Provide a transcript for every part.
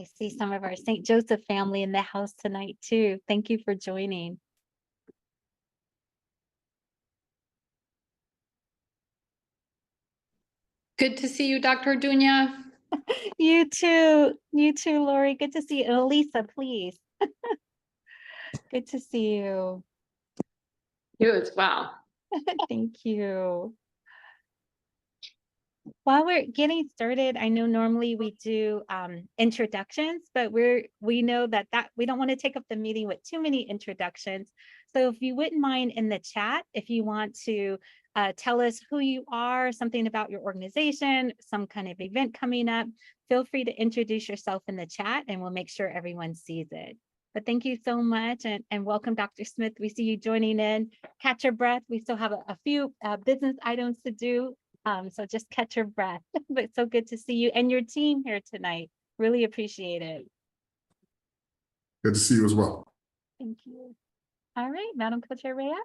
I see some of our St. Joseph family in the house tonight too. Thank you for joining. Good to see you, Dr. Dunya. You too, Lori. Good to see you. And Elisa, please. Good to see you. You as well. Thank you. While we're getting started, I know normally we do introductions, but we know that we don't want to take up the meeting with too many introductions. So if you wouldn't mind in the chat, if you want to tell us who you are, something about your organization, some kind of event coming up, feel free to introduce yourself in the chat and we'll make sure everyone sees it. But thank you so much and welcome, Dr. Smith. We see you joining in. Catch your breath. We still have a few business items to do. So just catch your breath. But it's so good to see you and your team here tonight. Really appreciate it. Good to see you as well. Thank you. All right, Madam Co-Chair Rhea.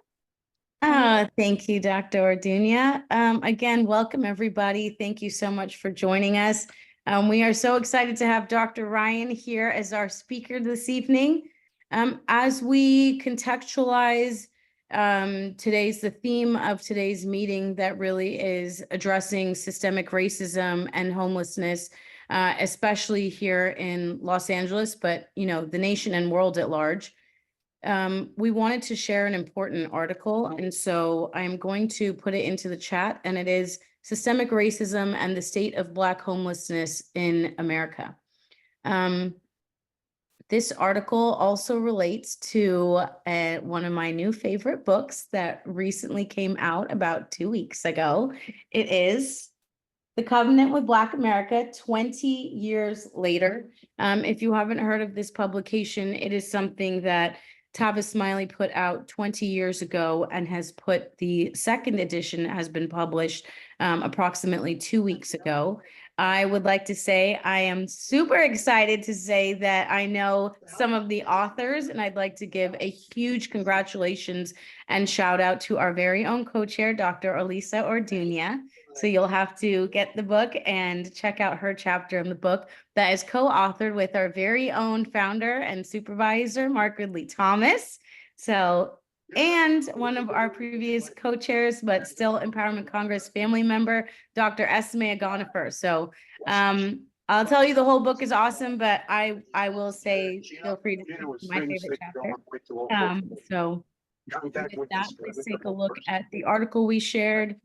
Thank you, Dr. Orduña. Again, welcome everybody. Thank you so much for joining us. We are so excited to have Dr. Ryan here as our speaker this evening. As we contextualize the theme of today's meeting that really is addressing systemic racism and homelessness, especially here in Los Angeles, but the nation and world at large. We wanted to share an important article, and so I'm going to put it into the chat, and it is Systemic Racism and the State of Black Homelessness in America. This article also relates to one of my new favorite books that recently came out about 2 weeks ago. It is The Covenant with Black America, 20 years later. If you haven't heard of this publication, it is something that Tavis Smiley put out 20 years ago and has put the second edition has been published approximately 2 weeks ago. I would like to say I am super excited to say that I know some of the authors, and I'd like to give a huge congratulations and shout out to our very own co-chair, Dr. Elisa Orduña. So you'll have to get the book and check out her chapter in the book that is co-authored with our very own founder and supervisor, Mark Ridley Thomas. And one of our previous co-chairs, but still Empowerment Congress family member, Dr. Esme Agonifer. So I'll tell you the whole book is awesome, but I will say feel free to choose my favorite chapter. So with that, please take a look at the article we shared.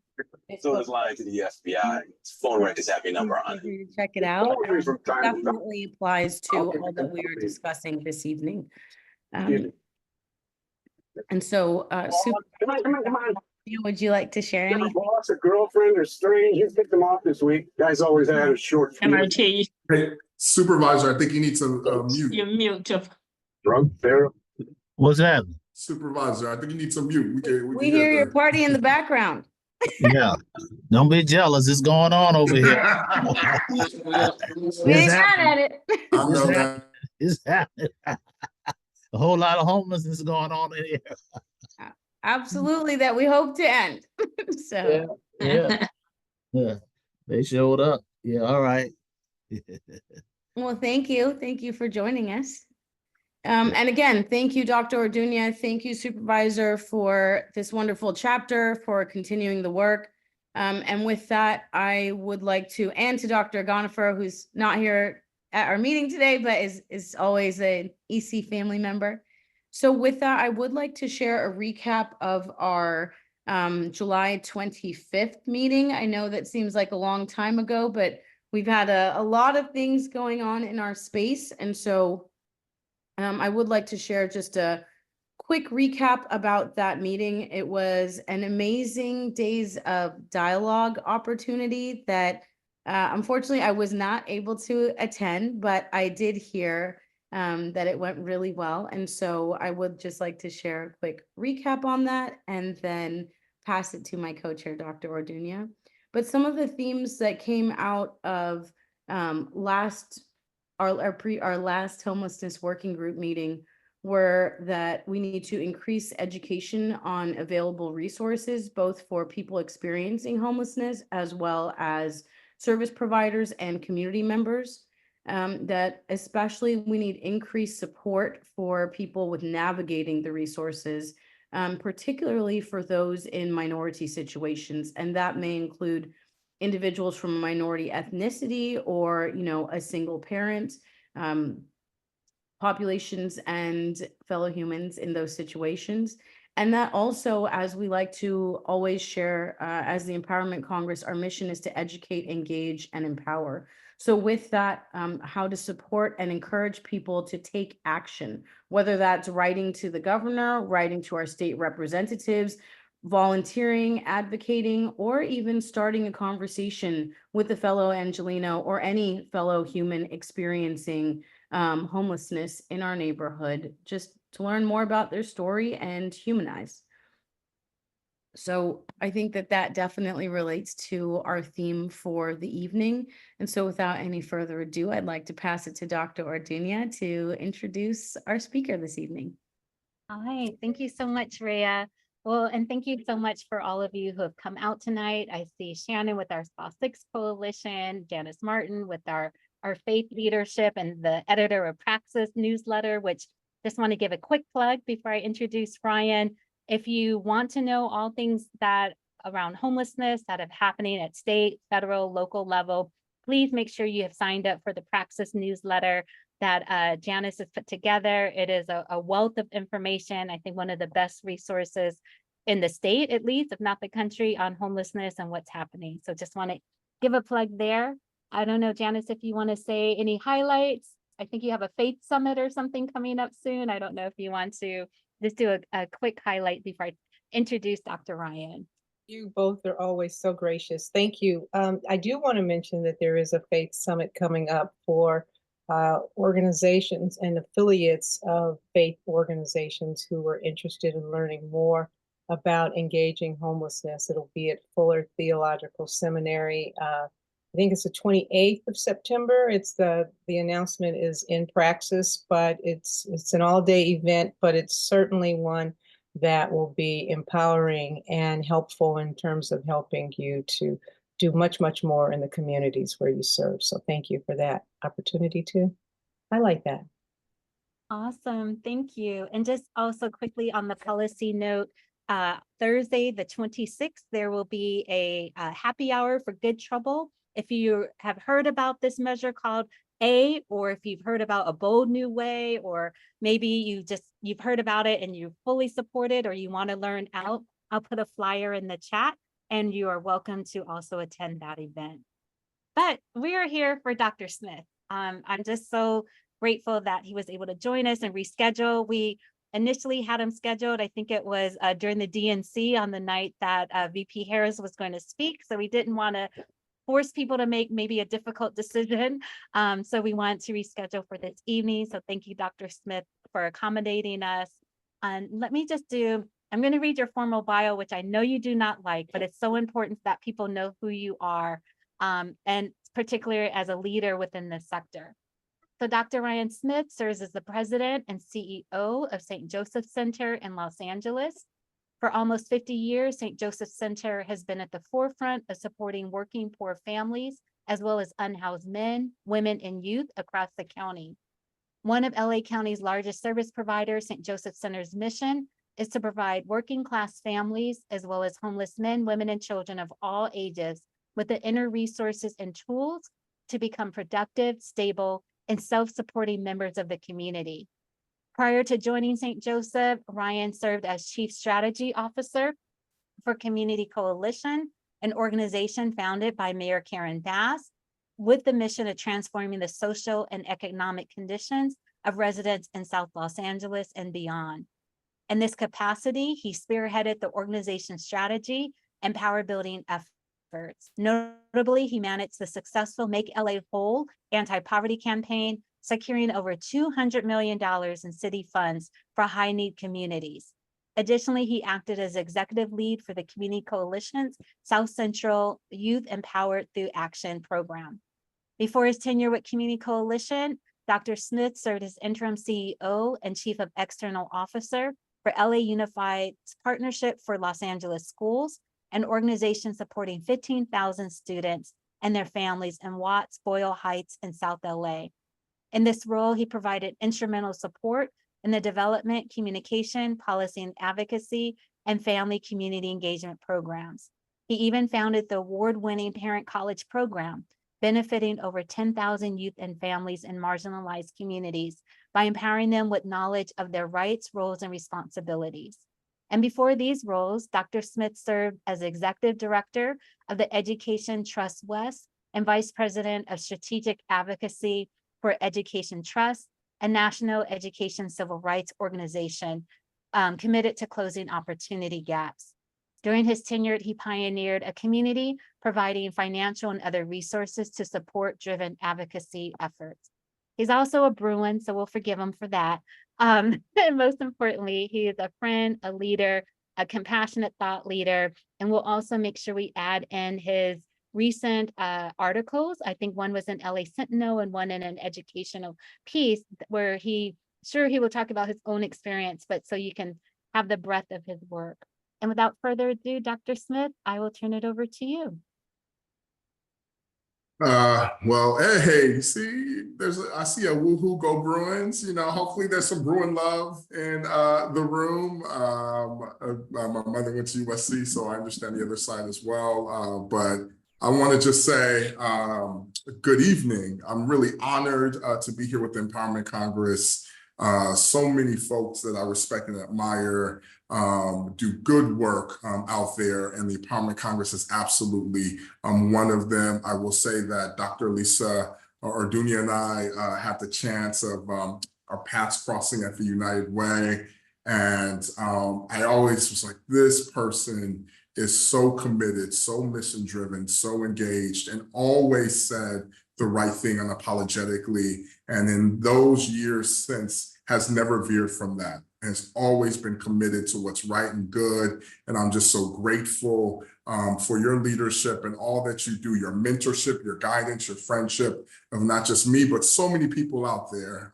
So it's lying to the FBI. Phone records have your number on it. Check it out. Definitely applies to all that we are discussing this evening. And so, would you like to share any? Boss, a girlfriend, or strange? You picked them off this week. Guys always had a short. Hey, supervisor, I think you need some mute. You're mute. Drug therapy. What's that? Supervisor, I think you need some mute. We hear your party in the background. Yeah. Don't be jealous. It's going on over here. We ain't mad at it. I know that. It's happening. A whole lot of homelessness going on in here. Absolutely, that we hope to end. So Yeah. They showed up. Yeah, all right. well, thank you for joining us. And again, thank you, Dr. Orduña. Thank you, Supervisor, for this wonderful chapter, for continuing the work. And with that, I would like to, and to Dr. Agonifer, who's not here at our meeting today, but is always an EC family member. So with that, I would like to share a recap of our July 25th meeting. I know that seems like a long time ago, but we've had a lot of things going on in our space. And so I would like to share just a quick recap about that meeting. It was an amazing days of dialogue opportunity that unfortunately I was not able to attend, but I did hear that it went really well. And so I would just like to share a quick recap on that and then pass it to my co-chair, Dr. Orduña. But some of the themes that came out of our last homelessness working group meeting were that we need to increase education on available resources, both for people experiencing homelessness as well as service providers and community members. that especially we need increased support for people with navigating the resources, particularly for those in minority situations. And that may include individuals from a minority ethnicity or, a single parent, populations and fellow humans in those situations. And that also, as we like to always share, as the Empowerment Congress, our mission is to educate, engage, and empower. So with that, how to support and encourage people to take action, whether that's writing to the governor, writing to our state representatives, volunteering, advocating, or even starting a conversation with a fellow Angelino or any fellow human experiencing homelessness in our neighborhood, just to learn more about their story and humanize. So I think that that definitely relates to our theme for the evening. And so without any further ado, I'd like to pass it to Dr. Orduña to introduce our speaker this evening. Hi, thank you so much, Rhea. Well, and thank you so much for all of you who have come out tonight. I see Shannon with our SPA 6 Coalition, Janice Martin with our faith leadership, and the editor of Praxis newsletter, which just want to give a quick plug before I introduce Ryan. If you want to know all things that around homelessness that are happening at state, federal, local level, please make sure you have signed up for the Praxis newsletter that Janice has put together. It is a wealth of information. I think one of the best resources in the state, at least, if not the country, on homelessness and what's happening. So just want to give a plug there. I don't know, Janice, if you want to say any highlights. I think you have a faith summit or something coming up soon. I don't know if you want to just do a quick highlight before I introduce Dr. Ryan. You both are always so gracious. Thank you. I do want to mention that there is a faith summit coming up for organizations and affiliates of faith organizations who are interested in learning more about engaging homelessness. It'll be at Fuller Theological Seminary. I think it's the 28th of September. It's the announcement is in Praxis, but it's an all-day event, but it's certainly one that will be empowering and helpful in terms of helping you to do much, much more in the communities where you serve. So thank you for that opportunity to highlight that. Awesome, thank you. And just also quickly on the policy note, Thursday, the 26th, there will be a happy hour for Good Trouble. If you have heard about this measure called A, or if you've heard about A Bold New Way, or maybe you've heard about it and you fully support it, or you want to learn out, I'll put a flyer in the chat and you are welcome to also attend that event. But we are here for Dr. Smith. I'm just so grateful that he was able to join us and reschedule. We initially had him scheduled, I think it was during the DNC on the night that VP Harris was going to speak. So we didn't want to force people to make maybe a difficult decision. So we want to reschedule for this evening. So thank you, Dr. Smith, for accommodating us. And let me just I'm going to read your formal bio, which I know you do not like, but it's so important that people know who you are, and particularly as a leader within this sector. So Dr. Ryan Smith serves as the president and CEO of St. Joseph Center in Los Angeles. For almost 50 years, St. Joseph Center has been at the forefront of supporting working poor families, as well as unhoused men, women, and youth across the county. One of LA County's largest service providers, St. Joseph Center's mission is to provide working class families, as well as homeless men, women, and children of all ages with the inner resources and tools to become productive, stable, and self-supporting members of the community. Prior to joining St. Joseph, Ryan served as Chief Strategy Officer for Community Coalition, an organization founded by Mayor Karen Bass, with the mission of transforming the social and economic conditions of residents in South Los Angeles and beyond. In this capacity, he spearheaded the organization's strategy and power building efforts. Notably, he managed the successful Make LA Whole anti-poverty campaign, securing over $200 million in city funds for high-need communities. Additionally, he acted as executive lead for the Community Coalition's South Central Youth Empowered Through Action program. Before his tenure with Community Coalition, Dr. Smith served as interim CEO and Chief of External Officer for LA Unified Partnership for Los Angeles Schools, an organization supporting 15,000 students and their families in Watts, Boyle Heights, and South LA. In this role, he provided instrumental support in the development, communication, policy and advocacy, and family community engagement programs. He even founded the award-winning Parent College program, benefiting over 10,000 youth and families in marginalized communities by empowering them with knowledge of their rights, roles, and responsibilities. And before these roles, Dr. Smith served as Executive Director of the Education Trust West and Vice President of Strategic Advocacy for Education Trust, a national education civil rights organization committed to closing opportunity gaps. During his tenure, he pioneered a community providing financial and other resources to support driven advocacy efforts. He's also a Bruin, so we'll forgive him for that. And most importantly, he is a friend, a leader, a compassionate thought leader, and we'll also make sure we add in his recent articles. I think one was in LA Sentinel and one in an educational piece where he will talk about his own experience, but so you can have the breadth of his work. And without further ado, Dr. Smith, I will turn it over to you. Well, hey, see, I see a woohoo, go Bruins. You know, hopefully there's some Bruin love in the room. My mother went to USC, so I understand the other side as well. But I want to just say good evening. I'm really honored to be here with the Empowerment Congress. So many folks that I respect and admire do good work out there, and the Empowerment Congress is absolutely one of them. I will say that Dr. Lisa Orduña and I had the chance of our paths crossing at the United Way, and I always was like, this person is so committed, so mission driven, so engaged, and always said the right thing unapologetically. And in those years since, has never veered from that, has always been committed to what's right and good. And I'm just so grateful for your leadership and all that you do, your mentorship, your guidance, your friendship of not just me, but so many people out there.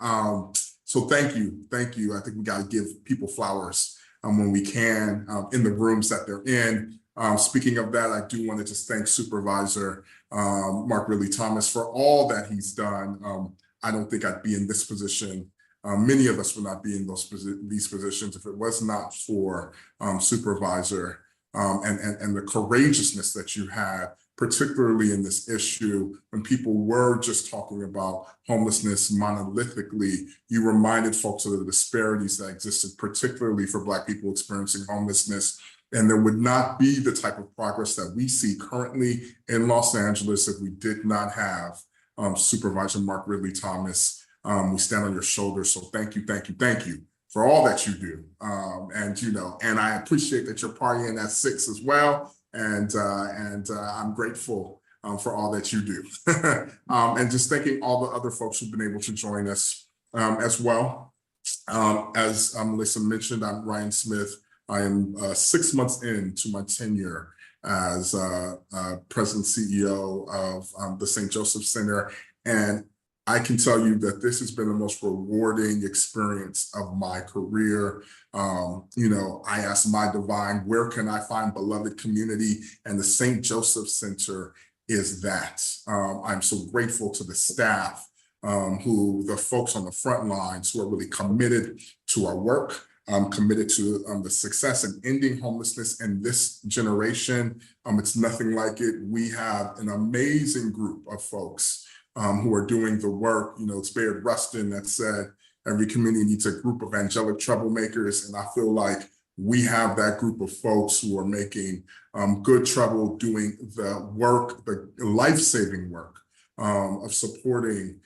So thank you. Thank you. I think we got to give people flowers when we can in the rooms that they're in. Speaking of that, I do want to just thank Supervisor Mark Ridley Thomas for all that he's done. I don't think I'd be in this position. Many of us would not be in these positions if it was not for Supervisor and the courageousness that you had, particularly in this issue when people were just talking about homelessness monolithically. You reminded folks of the disparities that existed, particularly for Black people experiencing homelessness. And there would not be the type of progress that we see currently in Los Angeles if we did not have Supervisor Mark Ridley Thomas. We stand on your shoulders. So thank you, thank you, thank you for all that you do. And I appreciate that you're partying at 6 as well. And I'm grateful for all that you do. And just thanking all the other folks who've been able to join us as well. As Melissa mentioned, I'm Ryan Smith. I am 6 months into my tenure as President CEO of the St. Joseph Center. And I can tell you that this has been the most rewarding experience of my career. I asked my divine, where can I find beloved community? And the St. Joseph Center is that. I'm so grateful to the staff, the folks on the front lines who are really committed to our work. I'm committed to the success in ending homelessness in this generation. It's nothing like it. We have an amazing group of folks who are doing the work. It's Bayard Rustin that said, every community needs a group of angelic troublemakers. And I feel like we have that group of folks who are making good trouble, doing the work, the life-saving work of supporting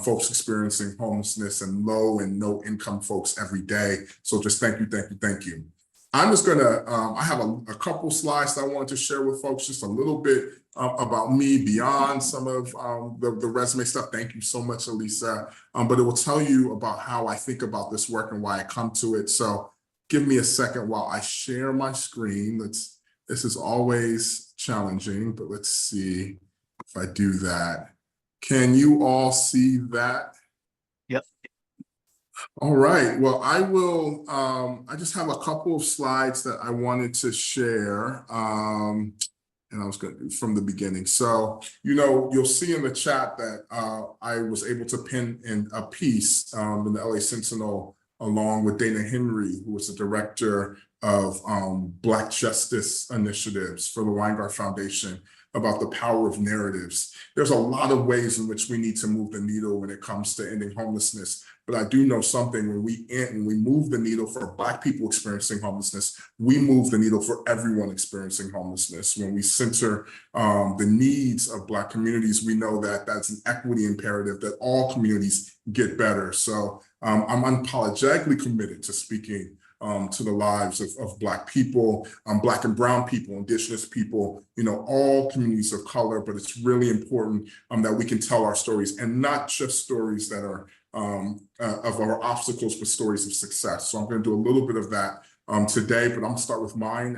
folks experiencing homelessness and low and no income folks every day. So just thank you, thank you, thank you. I'm just gonna, I have a couple slides that I wanted to share with folks, just a little bit about me beyond some of the resume stuff. Thank you so much, Elisa. But it will tell you about how I think about this work and why I come to it. So give me a second while I share my screen. This is always challenging, but let's see if I do that. Can you all see that? Yep. All right. Well, I will, I just have a couple of slides that I wanted to share. And I was good from the beginning. So, you'll see in the chat that I was able to pin in a piece in the LA Sentinel along with Dana Henry, who was the director of Black Justice Initiatives for the Weingart Foundation, about the power of narratives. There's a lot of ways in which we need to move the needle when it comes to ending homelessness. But I do know something: when we move the needle for Black people experiencing homelessness, we move the needle for everyone experiencing homelessness. When we center the needs of Black communities, we know that that's an equity imperative, that all communities get better. So I'm unapologetically committed to speaking to the lives of Black people, Black and Brown people, Indigenous people, all communities of color. But it's really important that we can tell our stories, and not just stories that are of our obstacles, but stories of success. So I'm going to do a little bit of that today, but I'm gonna start with mine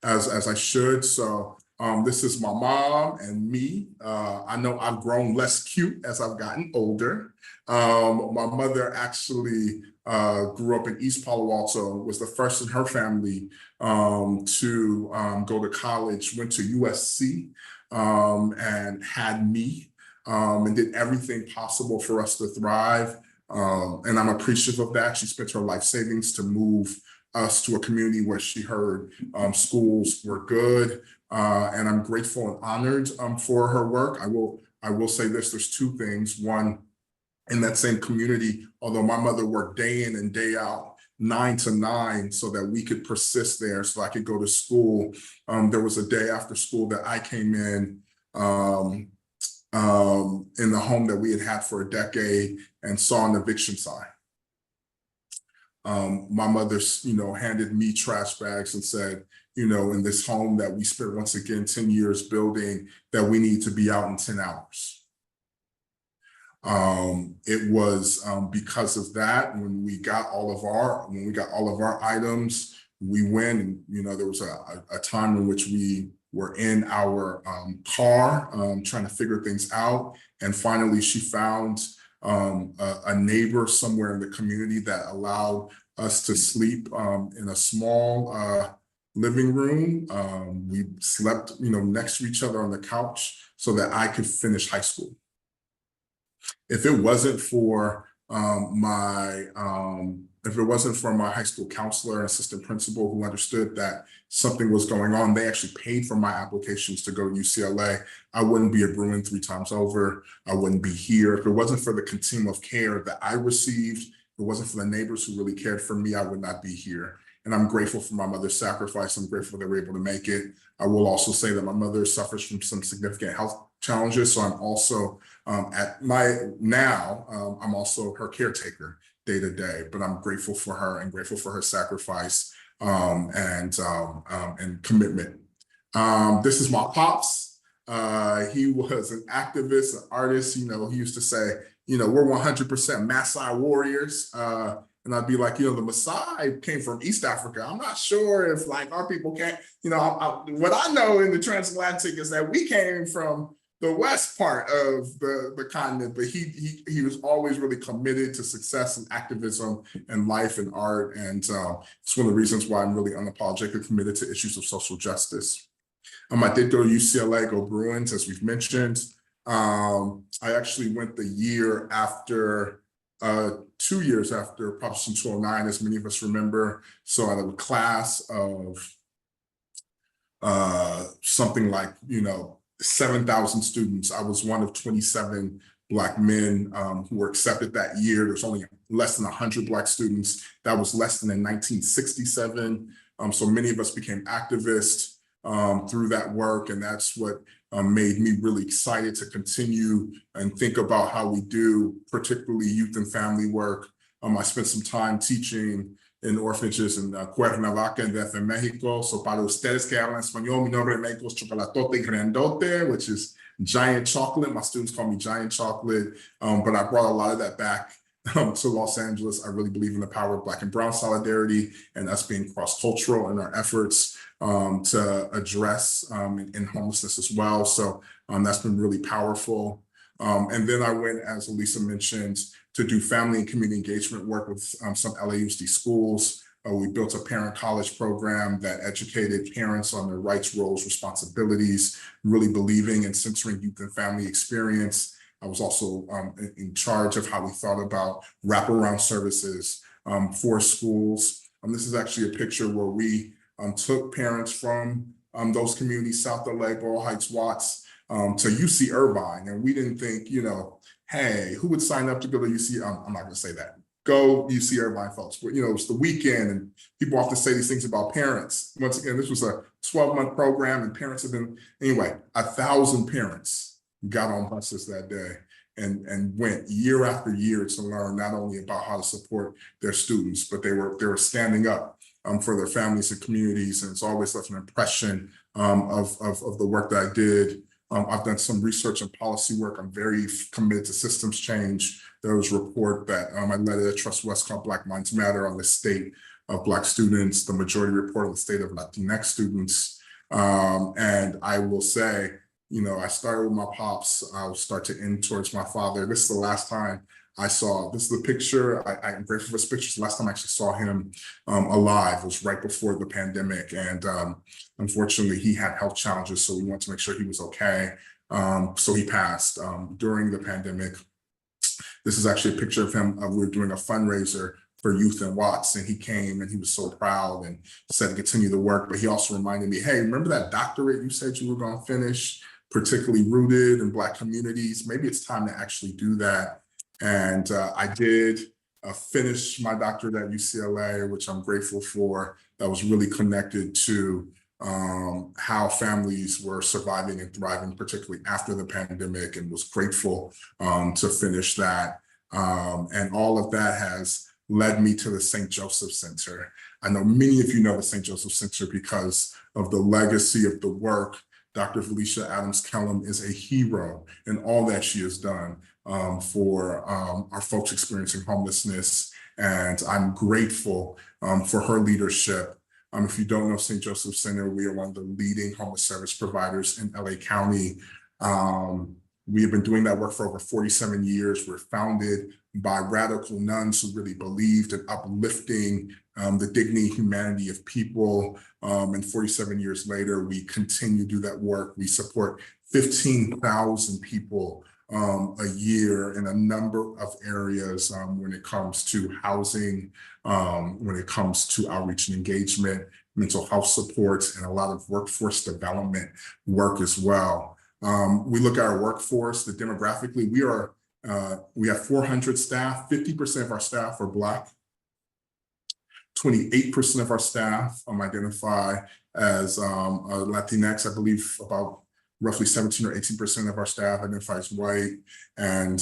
as I should. So this is my mom and me. I know I've grown less cute as I've gotten older. My mother actually grew up in East Palo Alto, was the first in her family to go to college, went to USC, and had me, and did everything possible for us to thrive. And I'm appreciative of that. She spent her life savings to move us to a community where she heard schools were good. And I'm grateful and honored for her work. I will say this: there's two things. One, in that same community, although my mother worked day in and day out, 9 to 9, so that we could persist there, so I could go to school. There was a day after school that I came in the home that we had had for a decade and saw an eviction sign. My mother, handed me trash bags and said, in this home that we spent, once again, 10 years building, that we need to be out in 10 hours. It was because of that, when we got all of our items, we went, and there was a time in which we were in our car trying to figure things out, and finally she found a neighbor somewhere in the community that allowed us to sleep in a small living room. We slept next to each other on the couch so that I could finish high school. If it wasn't for my high school counselor and assistant principal, who understood that something was going on, they actually paid for my applications to go to UCLA, I wouldn't be a Bruin 3 times over. I wouldn't be here. If it wasn't for the continuum of care that I received, if it wasn't for the neighbors who really cared for me, I would not be here. And I'm grateful for my mother's sacrifice. I'm grateful they were able to make it. I will also say that my mother suffers from some significant health challenges. So I'm also I'm also her caretaker day to day, but I'm grateful for her and grateful for her sacrifice and commitment. This is my pops. He was an activist, an artist. He used to say, we're 100% Maasai warriors. And I'd be like, the Maasai came from East Africa. I'm not sure if our people can't, what I know in the transatlantic is that we came from the west part of the continent, but he was always really committed to success and activism and life and art. And it's one of the reasons why I'm really unapologetically committed to issues of social justice. I did go to UCLA, go Bruins, as we've mentioned. I actually went the year after, 2 years after Proposition 209, as many of us remember. So out of a class of something like, 7,000 students, I was one of 27 Black men who were accepted that year. There's only less than 100 Black students. That was less than in 1967. So many of us became activists through that work, and that's what made me really excited to continue and think about how we do, particularly youth and family work. I spent some time teaching in orphanages in Cuernavaca and DF in Mexico. So para ustedes que hablan español, mi nombre en Mexico es Chocolatote Grandote, which is giant chocolate. My students call me Giant Chocolate, but I brought a lot of that back to Los Angeles. I really believe in the power of Black and Brown solidarity and us being cross-cultural in our efforts to address in homelessness as well. So that's been really powerful. And then I went, as Elisa mentioned, to do family and community engagement work with some LAUSD schools. We built a parent college program that educated parents on their rights, roles, responsibilities, really believing in centering youth and family experience. I was also in charge of how we thought about wraparound services for schools. This is actually a picture where we took parents from those communities, South LA, Borough Heights, Watts, to UC Irvine. And we didn't think, you know, hey, who would sign up to go to UC? I'm not going to say that. Go UC Irvine, folks. But, you know, it's the weekend and people often say these things about parents. Once again, this was a 12-month program and parents have been, anyway, 1,000 parents got on buses that day and went year after year to learn not only about how to support their students, but they were standing up for their families and communities. And it's always left an impression of the work that I did. I've done some research and policy work. I'm very committed to systems change. There was a report that I led at Trust West called Black Minds Matter on the state of Black students, the majority report on the state of Latinx students. And I will say, you know, I started with my pops. I'll start to end towards my father. This is the last time I saw, this is the picture. I'm grateful for this picture. It's the last time I actually saw him alive. It was right before the pandemic. And unfortunately, he had health challenges. So we wanted to make sure he was okay. So he passed during the pandemic. This is actually a picture of him. We were doing a fundraiser for youth in Watts, and he came and he was so proud and said to continue the work. But he also reminded me, hey, remember that doctorate you said you were going to finish, particularly rooted in Black communities? Maybe it's time to actually do that. And I did finish my doctorate at UCLA, which I'm grateful for. That was really connected to how families were surviving and thriving, particularly after the pandemic, and was grateful to finish that. And all of that has led me to the St. Joseph Center. I know many of you know the St. Joseph Center because of the legacy of the work. Dr. Felicia Adams Kellum is a hero in all that she has done for our folks experiencing homelessness. And I'm grateful for her leadership. If you don't know St. Joseph Center, we are one of the leading homeless service providers in LA County. We have been doing that work for over 47 years. We're founded by radical nuns who really believed in uplifting the dignity and humanity of people. And 47 years later, we continue to do that work. We support 15,000 people a year in a number of areas when it comes to housing, when it comes to outreach and engagement, mental health supports, and a lot of workforce development work as well. We look at our workforce, demographically, we have 400 staff, 50% of our staff are Black, 28% of our staff identify as Latinx. I believe about roughly 17 or 18% of our staff identifies white, and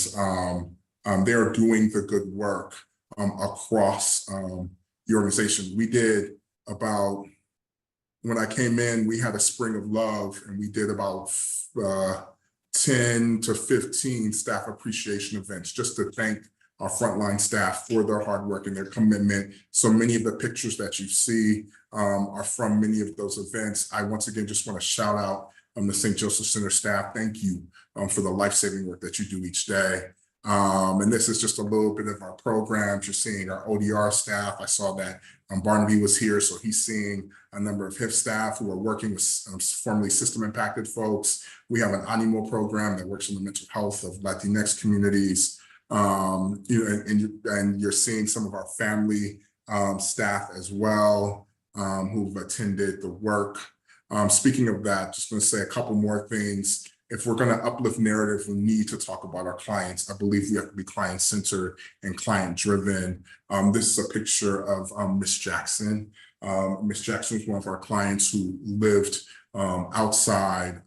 they are doing the good work across the organization. We did about, when I came in, we had a spring of love, and we did about 10 to 15 staff appreciation events just to thank our frontline staff for their hard work and their commitment. So many of the pictures that you see are from many of those events. I once again just want to shout out the St. Joseph Center staff. Thank you for the life-saving work that you do each day. And this is just a little bit of our programs. You're seeing our ODR staff. I saw that Barnaby was here, so he's seeing a number of HIF staff who are working with formerly system-impacted folks. We have an ANIMO program that works on the mental health of Latinx communities. And you're seeing some of our family staff as well who've attended the work. Speaking of that, just going to say a couple more things. If we're going to uplift narrative, we need to talk about our clients. I believe we have to be client-centered and client-driven. This is a picture of Miss Jackson. Miss Jackson is one of our clients who lived outside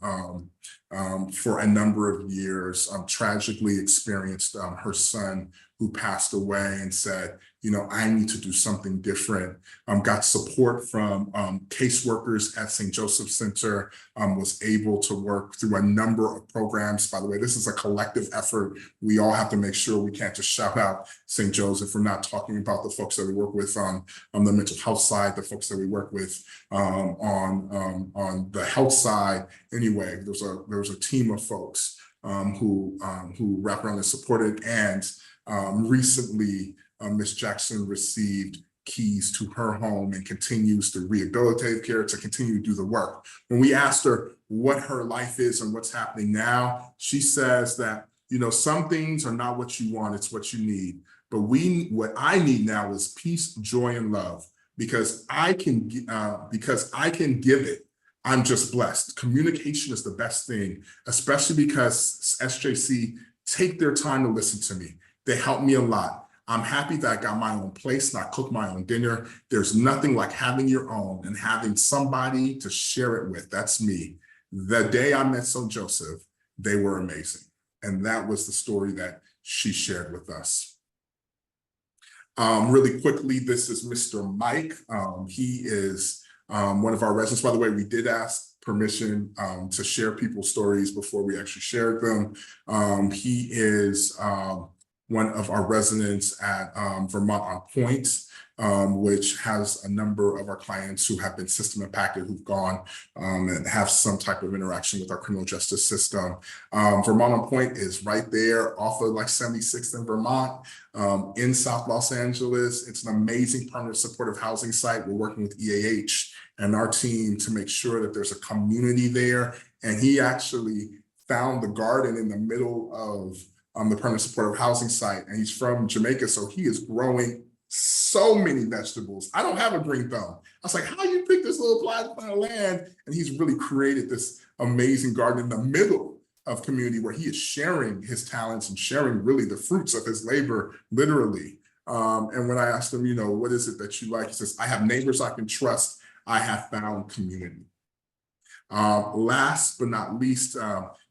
for a number of years, tragically experienced her son who passed away and said, you know, I need to do something different. Got support from caseworkers at St. Joseph Center, was able to work through a number of programs. By the way, this is a collective effort. We all have to make sure we can't just shout out St. Joseph. We're not talking about the folks that we work with on the mental health side, the folks that we work with on the health side. Anyway, there was a team of folks who wrapped around and supported, and recently Ms. Jackson received keys to her home and continues to rehabilitative care to continue to do the work. When we asked her what her life is and what's happening now, she says that, you know, some things are not what you want, it's what you need. But what I need now is peace, joy, and love, because I can give it. I'm just blessed. Communication is the best thing, especially because SJC take their time to listen to me. They help me a lot. I'm happy that I got my own place and I cook my own dinner. There's nothing like having your own and having somebody to share it with. That's me. The day I met St. Joseph, they were amazing. And that was the story that she shared with us. Really quickly, this is Mr. Mike. He is one of our residents. By the way, we did ask permission to share people's stories before we actually shared them. He is one of our residents at Vermont on Point, which has a number of our clients who have been system impacted, who've gone and have some type of interaction with our criminal justice system. Vermont on Point is right there off of like 76th in Vermont, in South Los Angeles. It's an amazing permanent supportive housing site. We're working with EAH and our team to make sure that there's a community there. And he actually found the garden in the middle of the permanent supportive housing site, and he's from Jamaica, so he is growing so many vegetables. I don't have a green thumb. I was like, how you pick this little plot of land? And he's really created this amazing garden in the middle of community where he is sharing his talents and sharing really the fruits of his labor, literally. And when I asked him, you know, what is it that you like? He says, I have neighbors I can trust. I have found community. Last but not least,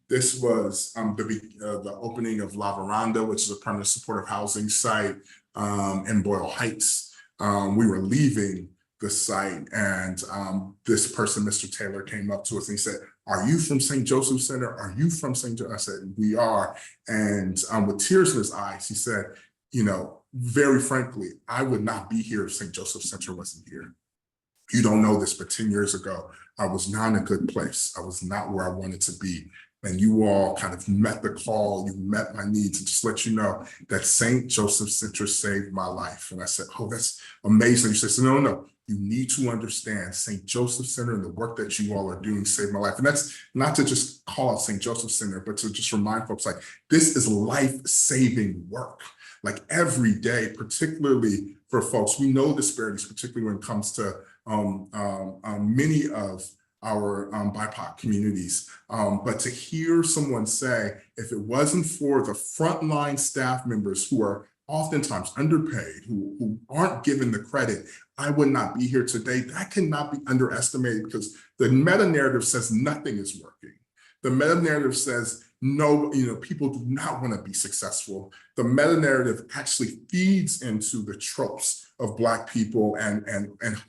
this was the opening of La Veranda, which is a permanent supportive housing site in Boyle Heights. We were leaving the site and this person, Mr. Taylor, came up to us and he said, are you from St. Joseph Center? Are you from St. Joseph? I said, we are. And with tears in his eyes, he said, you know, very frankly, I would not be here if St. Joseph Center wasn't here. You don't know this, but 10 years ago, I was not in a good place. I was not where I wanted to be. And you all kind of met the call, you met my needs, and just let you know that St. Joseph Center saved my life. And I said, oh, that's amazing. She said, no, you need to understand St. Joseph Center and the work that you all are doing saved my life. And that's not to just call out St. Joseph Center, but to just remind folks, like, this is life-saving work. Like every day, particularly for folks, we know disparities, particularly when it comes to many of our BIPOC communities. But to hear someone say, if it wasn't for the frontline staff members who are oftentimes underpaid, who aren't given the credit, I would not be here today. That cannot be underestimated because the meta-narrative says nothing is working. The meta-narrative says, no, you know, people do not want to be successful. The meta-narrative actually feeds into the tropes of Black people and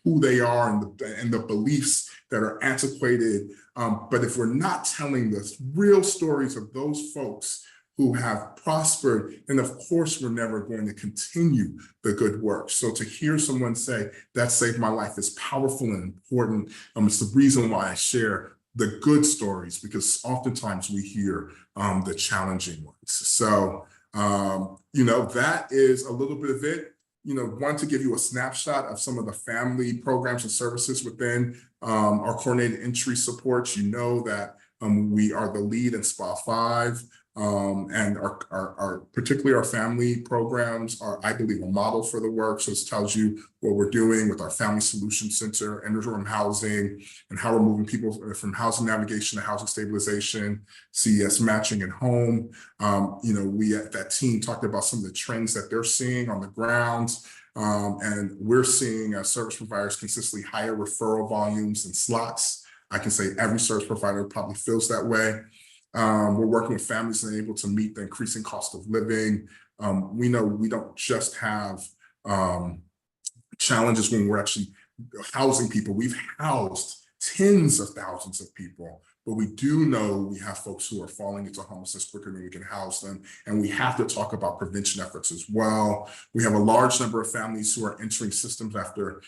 who they are and the beliefs that are antiquated. But if we're not telling the real stories of those folks who have prospered, then of course we're never going to continue the good work. So to hear someone say that saved my life is powerful and important. It's the reason why I share the good stories, because oftentimes we hear the challenging ones. So, you know, that is a little bit of it. You know, want to give you a snapshot of some of the family programs and services within our coordinated entry supports. You know that we are the lead in SPA 5. And our particularly our family programs are, I believe, a model for the work. So this tells you what we're doing with our Family Solution Center, interim housing, and how we're moving people from housing navigation to housing stabilization, CES matching and home. You know, we at that team talked about some of the trends that they're seeing on the ground. And we're seeing service providers consistently higher referral volumes and slots. I can say every service provider probably feels that way. We're working with families and able to meet the increasing cost of living. We know we don't just have challenges when we're actually housing people. We've housed tens of thousands of people, but we do know we have folks who are falling into homelessness quicker than we can house them. And we have to talk about prevention efforts as well. We have a large number of families who are entering systems after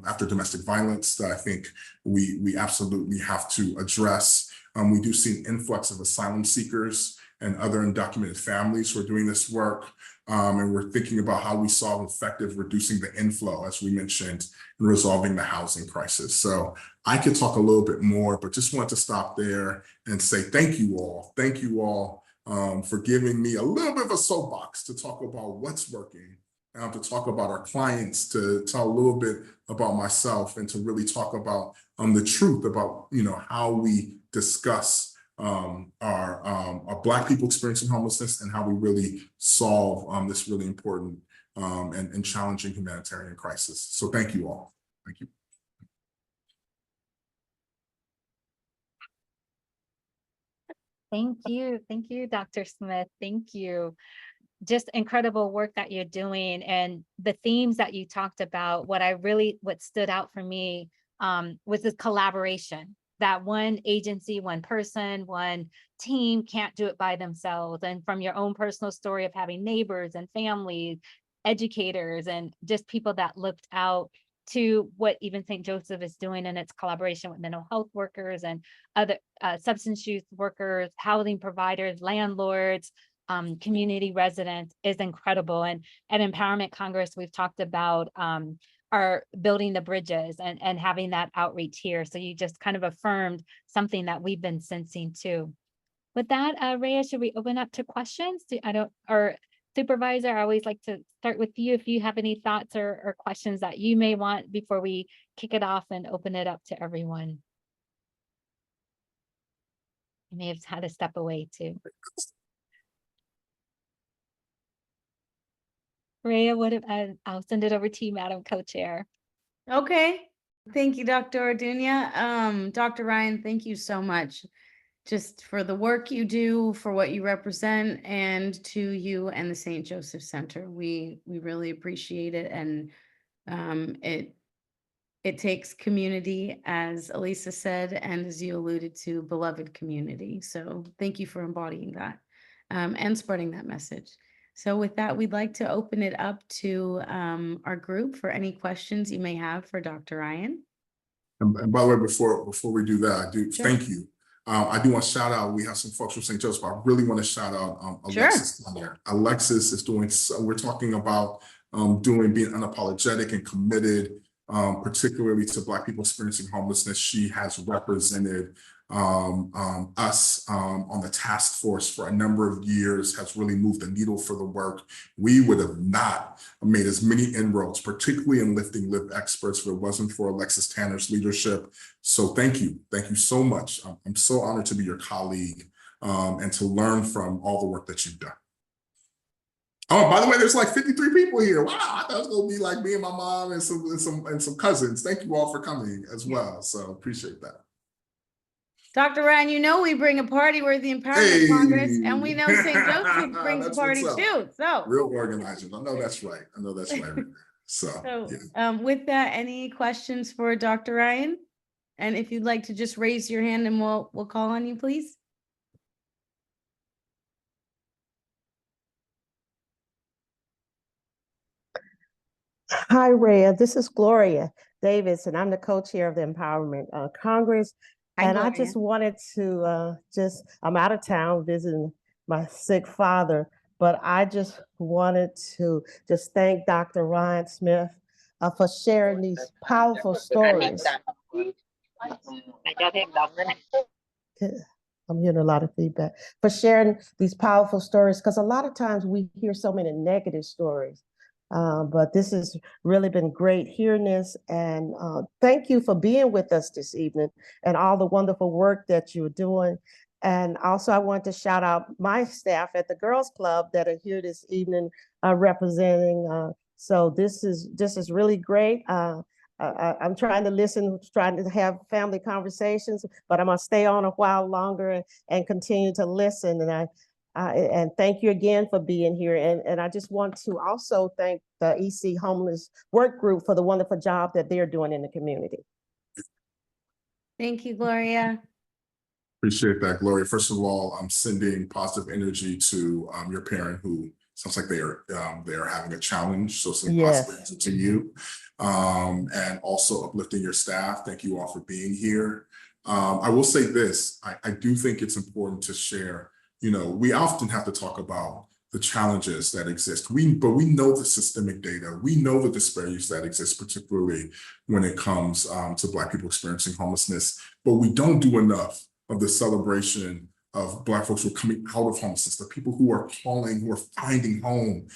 after domestic violence that I think we absolutely have to address. We do see an influx of asylum seekers, and other undocumented families who are doing this work. And we're thinking about how we solve effective reducing the inflow, as we mentioned, and resolving the housing crisis. So I could talk a little bit more, but just want to stop there and say thank you all. Thank you all for giving me a little bit of a soapbox to talk about what's working, to talk about our clients, to tell a little bit about myself, and to really talk about the truth about, you know, how we discuss our Black people experiencing homelessness and how we really solve this really important and challenging humanitarian crisis. So thank you all. Thank you. Thank you, Dr. Smith. Thank you. Just incredible work that you're doing, and the themes that you talked about. What stood out for me was this collaboration, that one agency, one person, one team can't do it by themselves. And from your own personal story of having neighbors and families, educators, and just people that looked out, to what even St. Joseph is doing in its collaboration with mental health workers and other substance use workers, housing providers, landlords, community residents, is incredible. And at Empowerment Congress, we've talked about our building the bridges and having that outreach here. So you just kind of affirmed something that we've been sensing too. With that, Rhea, should we open up to questions? Or Supervisor, I always like to start with you if you have any thoughts or questions that you may want before we kick it off and open it up to everyone. You may have had to step away too. Rhea, I'll send it over to you, Madam Co-Chair. Okay, thank you, Dr. Orduña. Dr. Ryan, thank you so much just for the work you do, for what you represent, and to you and the St. Joseph Center. We really appreciate it, and it takes community, as Elisa said, and as you alluded to, beloved community. So thank you for embodying that and spreading that message. So with that, we'd like to open it up to our group for any questions you may have for Dr. Ryan. And by the way, before we do that, I do Sure. thank you. I do want to shout out, we have some folks from St. Joseph. I really want to shout out Alexis down there. Alexis is doing, we're talking about being unapologetic and committed, particularly to Black people experiencing homelessness. She has represented us on the task force for a number of years, has really moved the needle for the work. We would have not made as many inroads, particularly in lifting LIV experts, if it wasn't for Alexis Tanner's leadership. So thank you so much. I'm so honored to be your colleague and to learn from all the work that you've done. Oh, by the way, there's like 53 people here. Wow, I thought it was gonna be like me and my mom and some cousins. Thank you all for coming as well. So appreciate that. Dr. Ryan, you know we bring a party. We're the Empowerment Congress, and we know St. Joseph brings a That's party what's too. So real organizers. I know that's right. So yeah. With that, any questions for Dr. Ryan? And if you'd like to just raise your hand and we'll call on you, please. Hi, Rhea. This is Gloria Davis, and I'm the co-chair of the Empowerment Congress. Hi, And Gloria. I just wanted to I'm out of town visiting my sick father, but I just wanted to just thank Dr. Ryan Smith for sharing these powerful stories. I'm hearing a lot of feedback. For sharing these powerful stories, because a lot of times we hear so many negative stories. But this has really been great hearing this, and thank you for being with us this evening and all the wonderful work that you're doing. And also I want to shout out my staff at the Girls Club that are here this evening representing. So this is really great. I'm trying to listen, trying to have family conversations, but I'm gonna stay on a while longer and continue to listen. And thank you again for being here. And I just want to also thank the EC Homeless Work Group for the wonderful job that they're doing in the community. Thank you, Gloria. Appreciate that, Gloria. First of all, I'm sending positive energy to your parent who sounds like they are having a challenge. So some positive energy to you. And also uplifting your staff. Thank you all for being here. I will say this, I do think it's important to share, we often have to talk about the challenges that exist. But we know the systemic data. We know the disparities that exist, particularly when it comes to Black people experiencing homelessness. But we don't do enough of the celebration of Black folks who are coming out of homelessness, the people who are calling, who are finding home,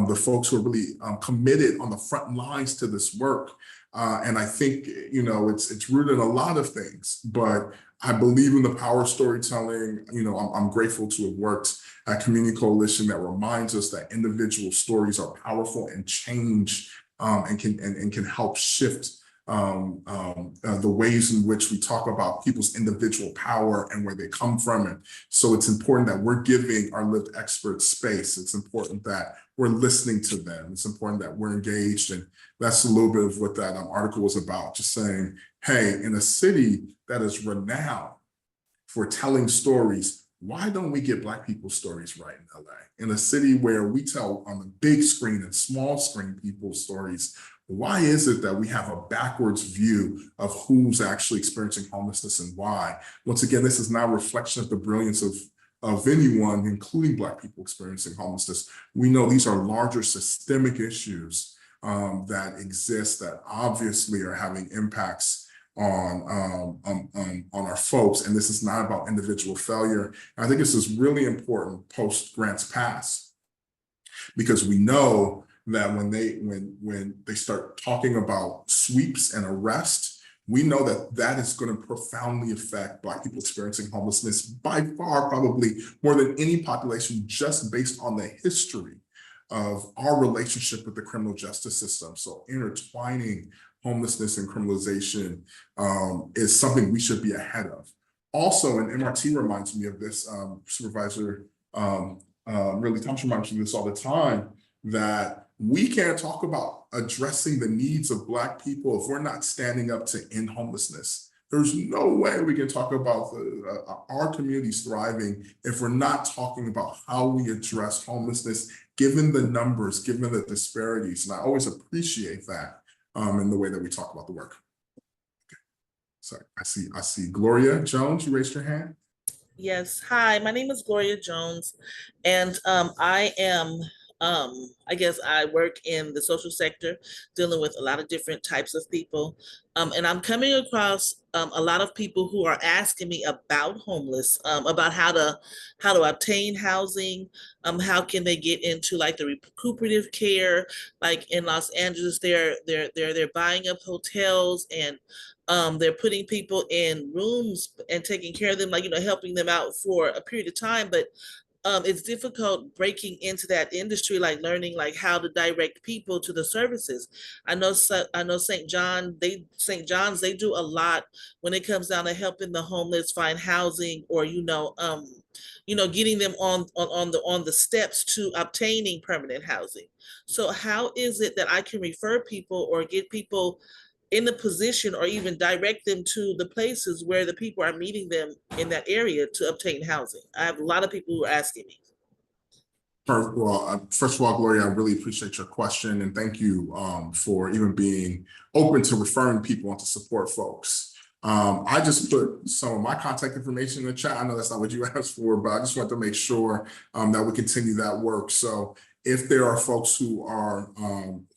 the folks who are really committed on the front lines to this work. And I think, it's rooted in a lot of things, but I believe in the power of storytelling. I'm grateful to have worked at Community Coalition that reminds us that individual stories are powerful and change and can help shift the ways in which we talk about people's individual power and where they come from. And so it's important that we're giving our lived experts space. It's important that we're listening to them. It's important that we're engaged. And that's a little bit of what that article was about, just saying, hey, in a city that is renowned for telling stories, why don't we get Black people's stories right in LA? In a city where we tell on the big screen and small screen people's stories, why is it that we have a backwards view of who's actually experiencing homelessness and why? Once again, this is not a reflection of the brilliance of anyone, including Black people experiencing homelessness. We know these are larger systemic issues that exist that obviously are having impacts on our folks. And this is not about individual failure. I think this is really important post grants pass, because we know that when they start talking about sweeps and arrest, we know that is going to profoundly affect Black people experiencing homelessness by far, probably more than any population, just based on the history of our relationship with the criminal justice system. So intertwining homelessness and criminalization is something we should be ahead of. Also, and MRT reminds me of this, Supervisor Ridley Thompson reminds me of this all the time, that we can't talk about addressing the needs of Black people if we're not standing up to end homelessness. There's no way we can talk about our communities thriving if we're not talking about how we address homelessness, given the numbers, given the disparities. And I always appreciate that in the way that we talk about the work. Okay. Sorry, I see Gloria Jones, you raised your hand. Yes, hi, my name is Gloria Jones, and I am I guess I work in the social sector, dealing with a lot of different types of people. And I'm coming across a lot of people who are asking me about homeless, about how to obtain housing, how can they get into like the recuperative care. Like in Los Angeles, they're buying up hotels and they're putting people in rooms and taking care of them, like, helping them out for a period of time. But it's difficult breaking into that industry, like learning like how to direct people to the services. I know St. John's, they do a lot when it comes down to helping the homeless find housing, or getting them on the steps to obtaining permanent housing. So how is it that I can refer people or get people in the position, or even direct them to the places where the people are meeting them in that area to obtain housing? I have a lot of people who are asking me. First of all, Gloria, I really appreciate your question, and thank you for even being open to referring people and to support folks. I just put some of my contact information in the chat. I know that's not what you asked for, but I just want to make sure that we continue that work. So if there are folks who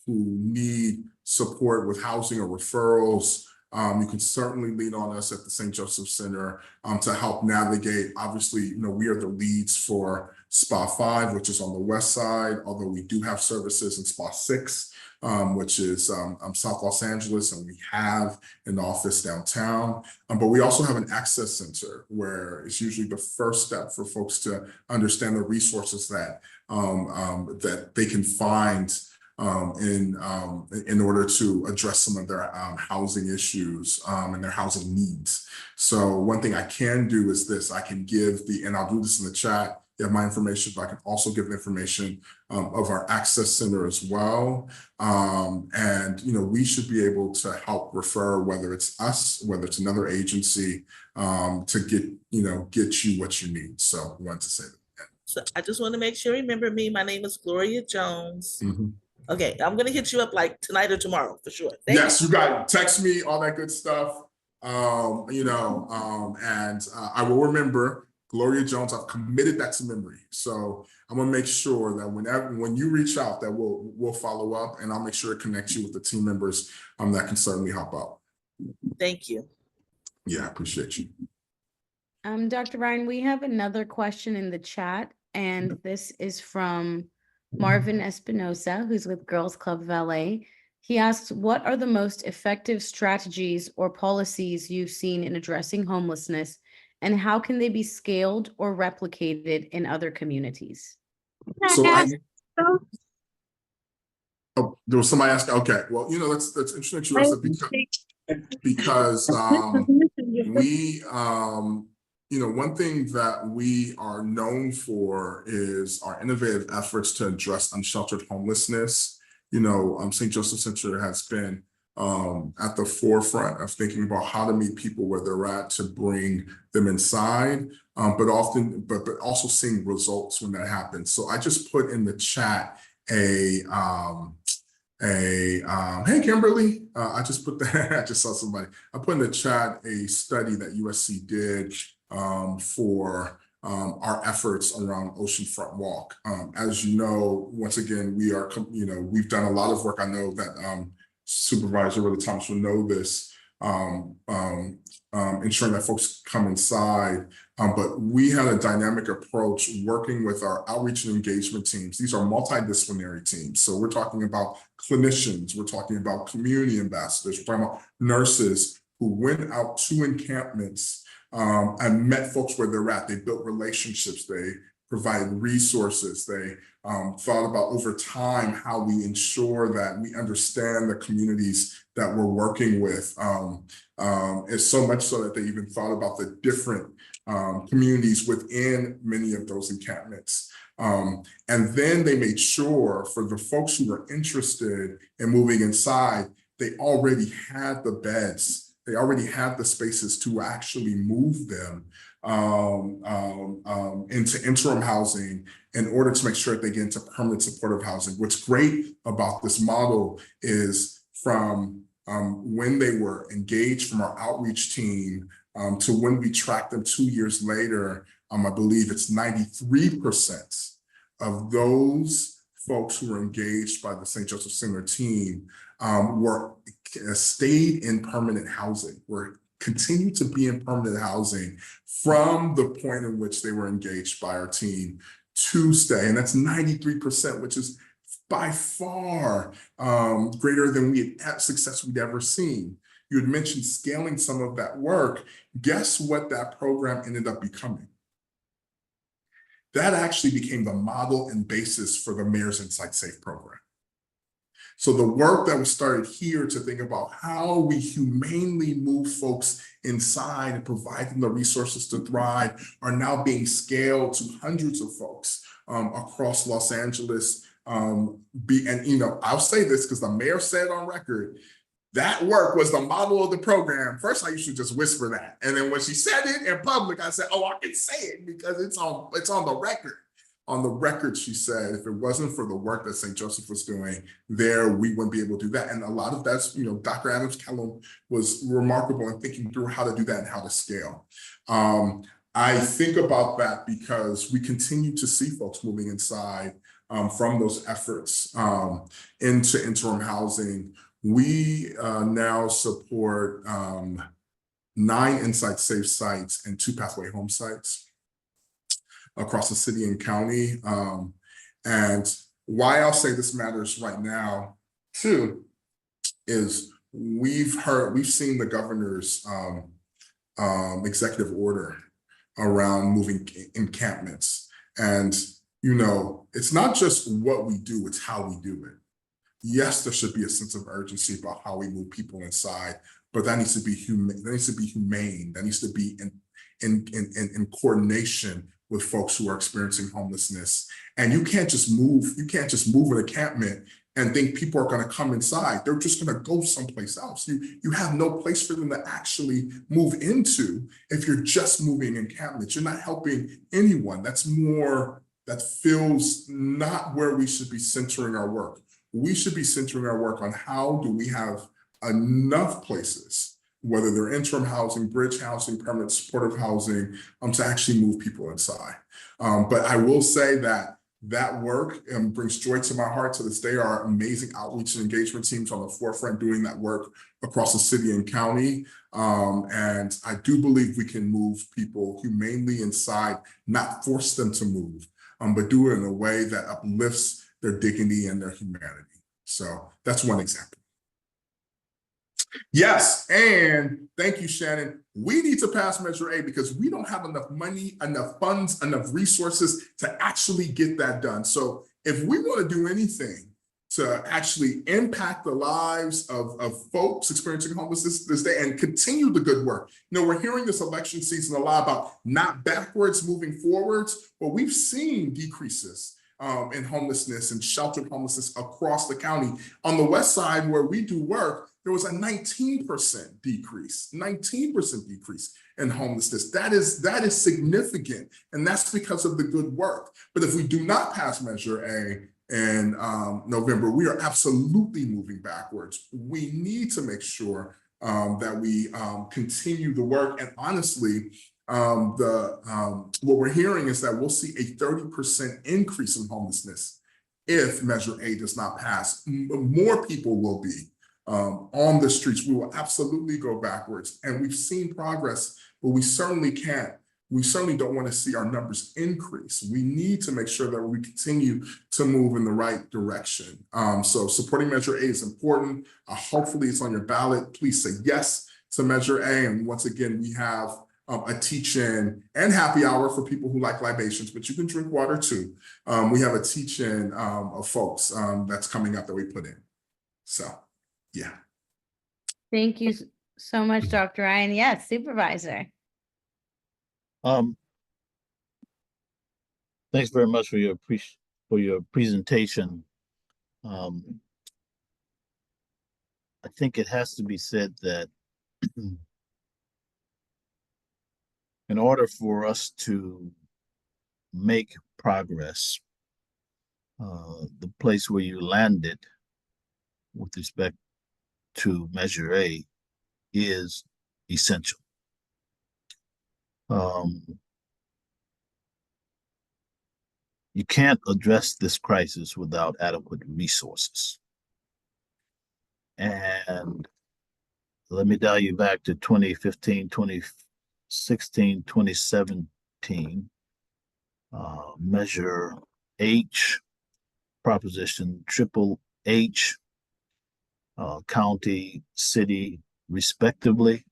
need support with housing or referrals, you can certainly lean on us at the St. Joseph Center to help navigate. Obviously, we are the leads for SPA 5, which is on the west side, although we do have services in SPA 6, which is South Los Angeles, and we have an office downtown. But we also have an access center where it's usually the first step for folks to understand the resources that they can find in order to address some of their housing issues and their housing needs. So one thing I can do is this: I can give and I'll do this in the chat. You have my information, but I can also give information of our access center as well. And we should be able to help refer, whether it's us, whether it's another agency, to get you what you need. So I wanted to say that. So I just want to make sure you remember me. My name is Gloria Jones. Mm-hmm. Okay, I'm gonna hit you up like tonight or tomorrow for sure. Yes, you got it. Text me, all that good stuff. And I will remember Gloria Jones, I've committed that to memory. So I'm gonna make sure that when you reach out, that we'll follow up, and I'll make sure to connect you with the team members that can certainly help out. Thank you. Yeah, I appreciate you. Dr. Ryan, we have another question in the chat, and this is from Marvin Espinosa, who's with Girls Club of LA. He asks, what are the most effective strategies or policies you've seen in addressing homelessness, and how can they be scaled or replicated in other communities? So there was somebody asking. Okay, well, that's interesting that you asked that because we one thing that we are known for is our innovative efforts to address unsheltered homelessness. St. Joseph Center has been at the forefront of thinking about how to meet people where they're at to bring them inside, but also seeing results when that happens. So I just put in the chat hey Kimberly, I just put that. I just saw somebody. I put in the chat a study that USC did for our efforts around Oceanfront Walk. As you know, once again, we've done a lot of work. I know that Supervisor Willie Thomas will know this, ensuring that folks come inside. But we had a dynamic approach working with our outreach and engagement teams. These are multidisciplinary teams. So we're talking about clinicians, we're talking about community ambassadors, we're talking about nurses who went out to encampments and met folks where they're at. They built relationships, they provided resources, they thought about over time how we ensure that we understand the communities that we're working with. It's so much so that they even thought about the different communities within many of those encampments. And then they made sure for the folks who were interested in moving inside, they already had the beds, they already had the spaces to actually move them into interim housing in order to make sure that they get into permanent supportive housing. What's great about this model is from when they were engaged from our outreach team to when we tracked them 2 years later, I believe it's 93% of those folks who were engaged by the St. Joseph Center team stayed in permanent housing, were continued to be in permanent housing from the point in which they were engaged by our team to stay. And that's 93%, which is by far greater than success we'd ever seen. You had mentioned scaling some of that work. Guess what that program ended up becoming? That actually became the model and basis for the Mayor's Inside Safe program. So the work that was started here to think about how we humanely move folks inside and provide them the resources to thrive are now being scaled to hundreds of folks across Los Angeles. I'll say this because the mayor said on record, that work was the model of the program. First, I used to just whisper that. And then when she said it in public, I said, oh, I can say it because it's on the record. On the record, she said, if it wasn't for the work that St. Joseph was doing there, we wouldn't be able to do that. And a lot of that's, Dr. Adams-Kellum was remarkable in thinking through how to do that and how to scale. I think about that because we continue to see folks moving inside from those efforts into interim housing. We now support 9 Inside Safe sites and 2 Pathway Home sites across the city and county. And why I'll say this matters right now too is we've seen the governor's executive order around moving encampments. And, it's not just what we do, it's how we do it. Yes, there should be a sense of urgency about how we move people inside, but that needs to be humane. That needs to be humane. That needs to be in coordination with folks who are experiencing homelessness. And you can't just move an encampment and think people are going to come inside. They're just going to go someplace else. You have no place for them to actually move into if you're just moving encampments. You're not helping anyone. That feels not where we should be centering our work. We should be centering our work on how do we have enough places whether they're interim housing, bridge housing, permanent supportive housing, to actually move people inside. But I will say that that work brings joy to my heart to this day. Our amazing outreach and engagement teams on the forefront doing that work across the city and county. And I do believe we can move people humanely inside, not force them to move, but do it in a way that uplifts their dignity and their humanity. So that's one example. Yes, and thank you, Shannon. We need to pass Measure A because we don't have enough money, enough funds, enough resources to actually get that done. So if we want to do anything to actually impact the lives of folks experiencing homelessness this day and continue the good work. We're hearing this election season a lot about not backwards, moving forwards, but we've seen decreases in homelessness and sheltered homelessness across the county. On the west side where we do work, there was a 19% decrease in homelessness. That is significant, and that's because of the good work. But if we do not pass Measure A in November, we are absolutely moving backwards. We need to make sure that we continue the work. And honestly, what we're hearing is that we'll see a 30% increase in homelessness if Measure A does not pass. More people will be on the streets. We will absolutely go backwards. And we've seen progress, but we certainly don't want to see our numbers increase. We need to make sure that we continue to move in the right direction. So supporting Measure A is important. Hopefully it's on your ballot. Please say yes to Measure A. And once again, we have a teach-in and happy hour for people who like libations, but you can drink water too. We have a teach-in of folks that's coming up that we put in. So, yeah. Thank you so much, Dr. Ryan. Yes, Supervisor. Thanks very much for your presentation. I think it has to be said that in order for us to make progress, the place where you landed with respect to Measure A is essential. You can't address this crisis without adequate resources. And let me dial you back to 2015, 2016, 2017. Measure H, Proposition Triple H, county, city, respectively.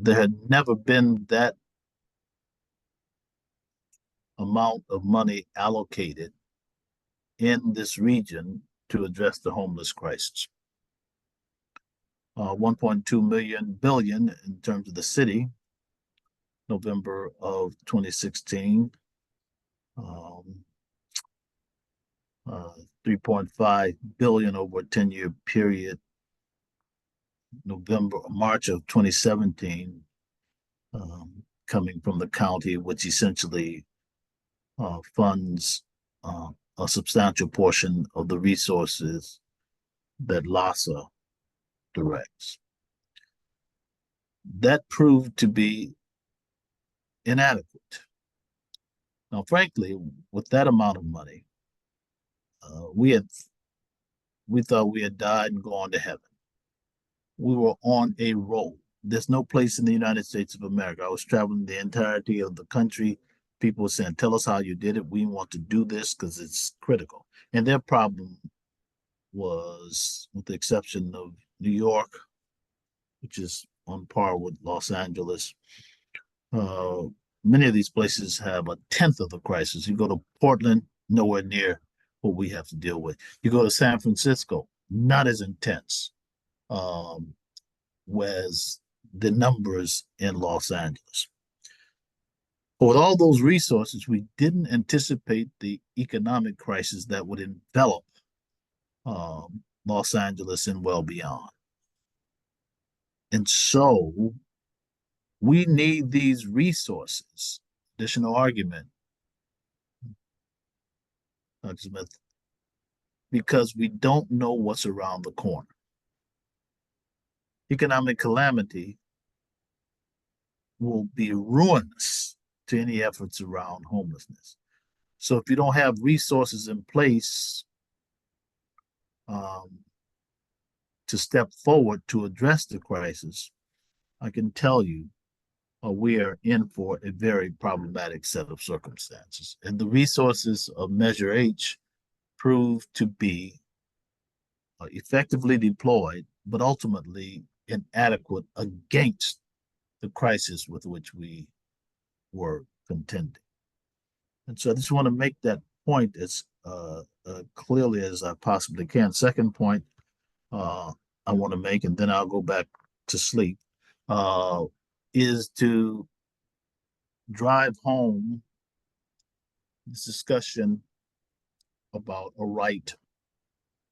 There had never been that amount of money allocated in this region to address the homeless crisis. 1.2 billion in terms of the city, November of 2016. 3.5 billion over a 10-year period, March of 2017, coming from the county, which essentially funds a substantial portion of the resources that LASA directs. That proved to be inadequate. Now, frankly, with that amount of money, we thought we had died and gone to heaven. We were on a roll. There's no place in the United States of America. I was traveling the entirety of the country. People were saying, tell us how you did it. We want to do this because it's critical. And their problem was, with the exception of New York, which is on par with Los Angeles, many of these places have a tenth of the crisis. You go to Portland, nowhere near what we have to deal with. You go to San Francisco, not as intense as the numbers in Los Angeles. But with all those resources, we didn't anticipate the economic crisis that would envelop Los Angeles and well beyond. And so we need these resources. Additional argument, Dr. Smith, because we don't know what's around the corner. economic calamity will be ruinous to any efforts around homelessness. So if you don't have resources in place to step forward to address the crisis, I can tell you we are in for a very problematic set of circumstances. And the resources of Measure H proved to be effectively deployed, but ultimately inadequate against the crisis with which we were contending. And so I just want to make that point as clearly as I possibly can. Second point I want to make, and then I'll go back to sleep, is to drive home this discussion about a right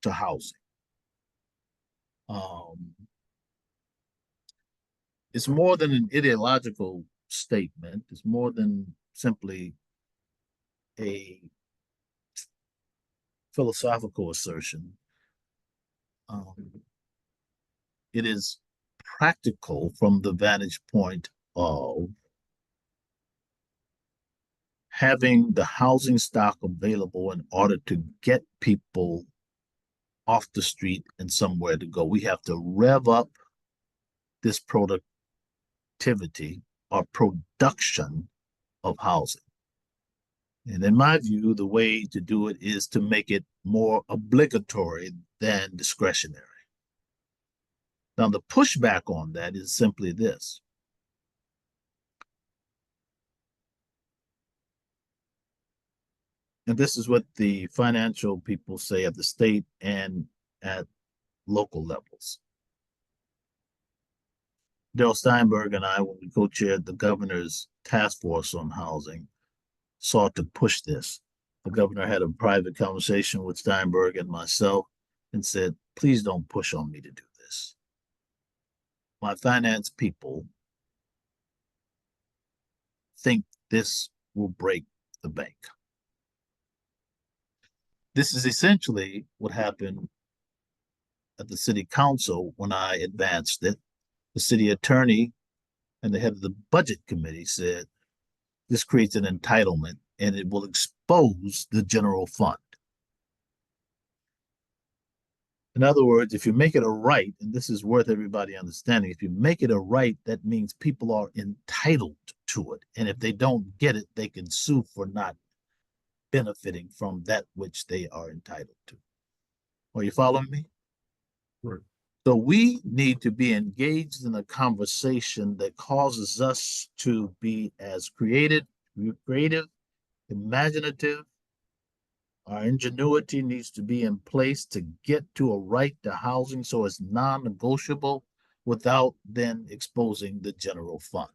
to housing. It's more than an ideological statement. It's more than simply a philosophical assertion. It is practical from the vantage point of having the housing stock available in order to get people off the street and somewhere to go. We have to rev up this productivity or production of housing. And in my view, the way to do it is to make it more obligatory than discretionary. Now, the pushback on that is simply this. And this is what the financial people say at the state and at local levels. Darrell Steinberg and I, when we co-chaired the governor's task force on housing, sought to push this. The governor had a private conversation with Steinberg and myself and said, please don't push on me to do this. My finance people think this will break the bank. This is essentially what happened at the city council when I advanced it. The city attorney and the head of the budget committee said, this creates an entitlement and it will expose the general fund. In other words, if you make it a right, and this is worth everybody understanding, if you make it a right, that means people are entitled to it. And if they don't get it, they can sue for not benefiting from that which they are entitled to. Are you following me? Right. So we need to be engaged in a conversation that causes us to be as creative, imaginative. Our ingenuity needs to be in place to get to a right to housing so it's non-negotiable without then exposing the general fund.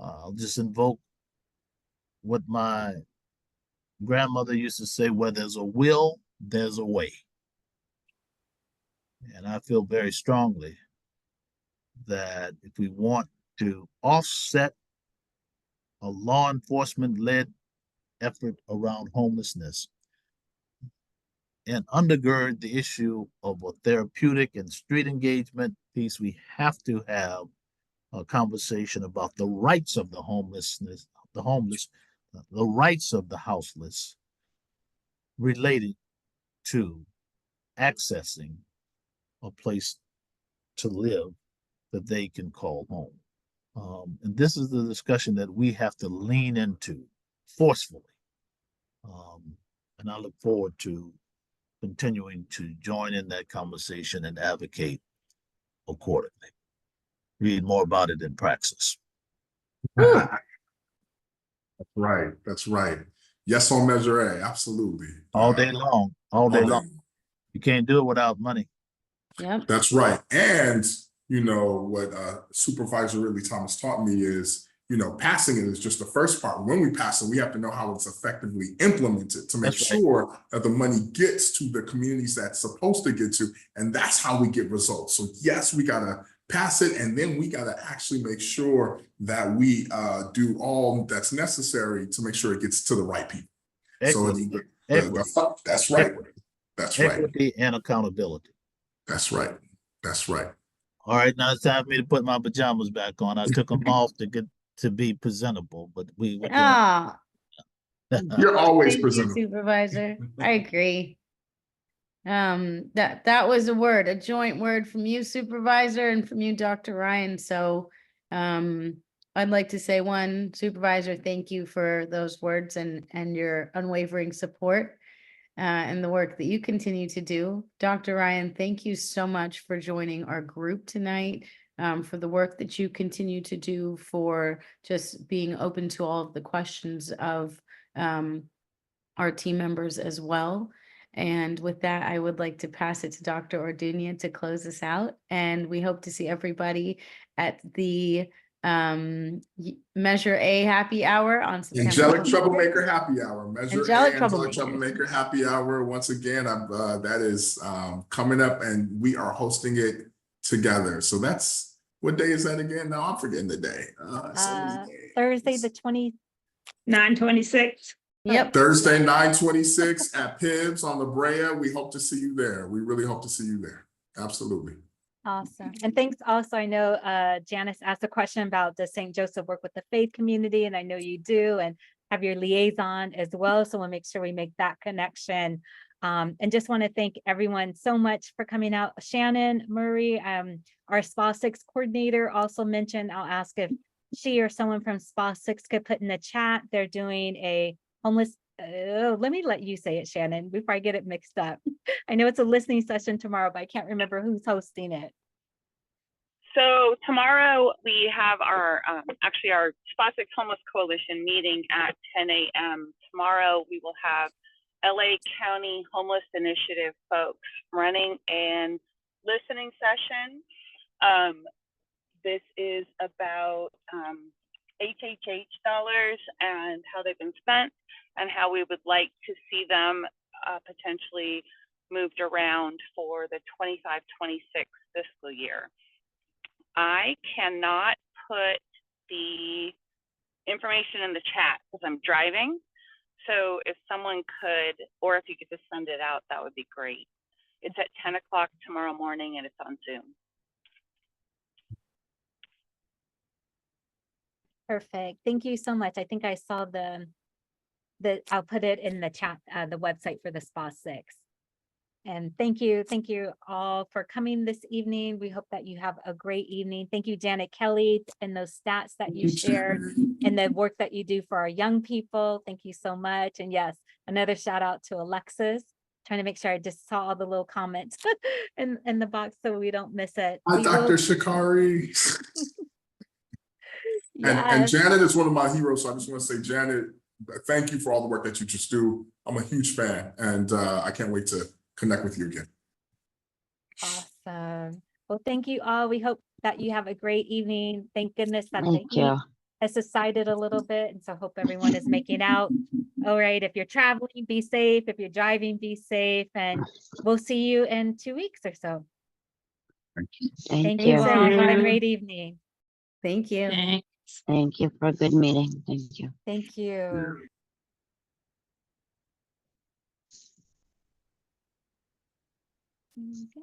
I'll just invoke what my grandmother used to say, where there's a will, there's a way. And I feel very strongly that if we want to offset a law enforcement-led effort around homelessness and undergird the issue of a therapeutic and street engagement piece, we have to have a conversation about the rights of the homeless, the rights of the houseless related to accessing a place to live that they can call home. And this is the discussion that we have to lean into forcefully. And I look forward to continuing to join in that conversation and advocate accordingly. Read more about it in Praxis. That's right. That's right. Yes, on Measure A, absolutely. All day long. All day all day. long. You can't do it without money. Yep. That's right. And, you know, what Supervisor Ridley Thomas taught me is, you know, passing it is just the first part. When we pass it, we have to know how it's effectively implemented to make That's right. sure that the money gets to the communities that's supposed to get to. And that's how we get results. So yes, we got to pass it. And then we got to actually make sure that we do all that's necessary to make sure it gets to the right people. Equity, So that's right. equity, That's right. equity and accountability. That's right. That's right. All right, now it's time for me to put my pajamas back on. I took them off to get to be presentable, but we were doing. Ah, You're always thank you, presentable. Supervisor. I agree. That was a word, a joint word from you, Supervisor, and from you, Dr. Ryan. So, I'd like to say, one, Supervisor, thank you for those words and your unwavering support and the work that you continue to do. Dr. Ryan, thank you so much for joining our group tonight, for the work that you continue to do, for just being open to all of the questions of our team members as well. And with that, I would like to pass it to Dr. Orduña to close us out. And we hope to see everybody at the Measure A happy hour on September. Angelic 26th. Troublemaker Happy Hour. Measure Angelic A, Angelic Troublemakers. Troublemaker Happy Hour. Once again, that is coming up, and we are hosting it together. So that's, what day is that again? Now I'm forgetting the day. So many days. Thursday, the 9/26. Yep. Thursday, 9/26 at Pibbs on La Brea. We hope to see you there. We really hope to see you there. Absolutely. Awesome. And thanks also, I know Janice asked a question about does St. Joseph work with the faith community? And I know you do, and have your liaison as well. So we'll make sure we make that connection. And just want to thank everyone so much for coming out. Shannon Murray, our SPA 6 coordinator, also mentioned, I'll ask if she or someone from SPA 6 could put in the chat. They're doing a homeless, let me let you say it, Shannon, before I get it mixed up. I know it's a listening session tomorrow, but I can't remember who's hosting it. So tomorrow we have our, actually our SPA 6 Homeless Coalition meeting at 10 a.m. Tomorrow we will have LA County Homeless Initiative folks running a listening session. This is about HHH dollars and how they've been spent and how we would like to see them potentially moved around for the 25-26 fiscal year. I cannot put the information in the chat because I'm driving. So if someone could, or if you could just send it out, that would be great. It's at 10 o'clock tomorrow morning and it's on Zoom. Perfect. Thank you so much. I think I saw I'll put it in the chat, the website for the SPA 6. And thank you all for coming this evening. We hope that you have a great evening. Thank you, Janet Kelly, and those stats that you shared and the work that you do for our young people. Thank you so much. And yes, another shout out to Alexis. Trying to make sure I just saw all the little comments in the box so we don't miss it. Hi, Dr. Shikari. And Janet is one of my heroes. So I just want to say, Janet, thank you for all the work that you just do. I'm a huge fan, and I can't wait to connect with you again. Awesome. Well, thank you all. We hope that you have a great evening. Thank goodness that the Thank you. heat has subsided a little bit. And so hope everyone is making out. All right. If you're traveling, be safe. If you're driving, be safe. And we'll see you in 2 weeks or so. Thank you you. all. Have a great evening. Thank you. Thanks. Thank you for a good meeting. Thank you. Thank you. Okay.